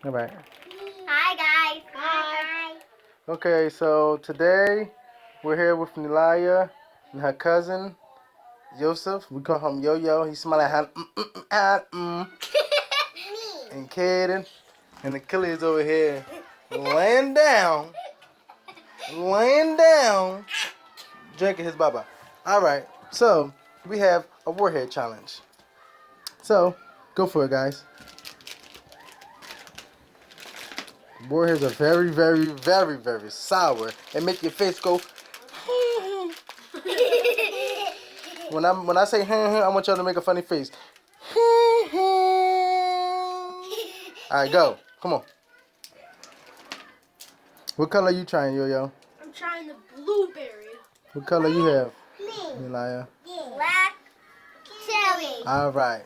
All right. Hi guys. Hi. Okay, so today we're here with Nilaya and her cousin Joseph. We call him Yo-Yo. He smell like and Kaden and Achilles over here laying down, drinking his baba. All right, so we have a warhead challenge. So go for it, guys. Warheads are very, very, very, very sour and make your face go. When I say I want y'all to make a funny face. All right, go. Come on. What color you trying, Yo-Yo? I'm trying the blueberry. What color you have, Me. Nilaya? Black cherry. All right.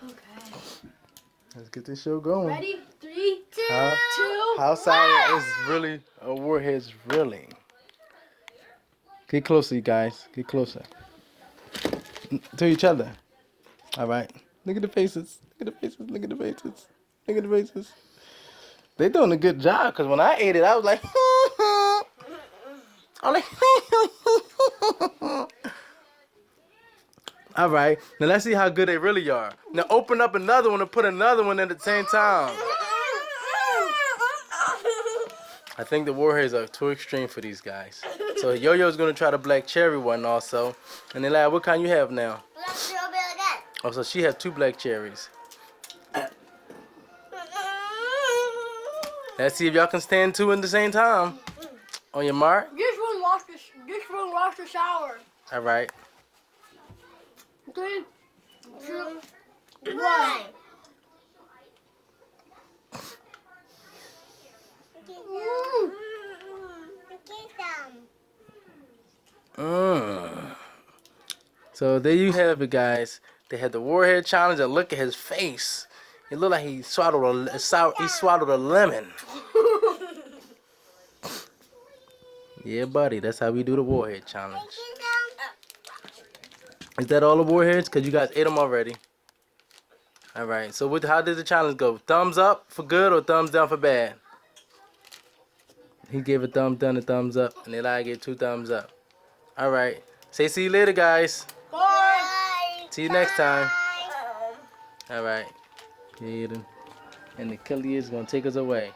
Okay. Let's get this show going. Ready? 3, 2, How sour is really a warhead's really? Get closer, you guys. Get closer. To each other. All right. Look at the faces. Look at the faces. Look at the faces. Look at the faces. They doing a good job because when I ate it, I was like, I'm like, all right. Now let's see how good they really are. Now open up another one and put another one in at the same time. I think the warheads are too extreme for these guys. So Yo-Yo's gonna try the black cherry one also. And then what kind you have now? Black strawberry again. Oh, so she has 2 black cherries. Let's see if y'all can stand 2 at the same time. On your mark. This one lost the shower. All right. 3, 2, 1. So there you have it, guys. They had the warhead challenge, and look at his face. It looked like he swallowed a lemon. Yeah, buddy. That's how we do the warhead challenge. Is that all the warheads? Cause you guys ate them already. All right. So how did the challenge go? Thumbs up for good or thumbs down for bad? He gave a thumbs down, a thumbs up, and Eli gave 2 thumbs up. All right. Say see you later, guys. Bye. See you next time. All right. And the Achilles is gonna take us away.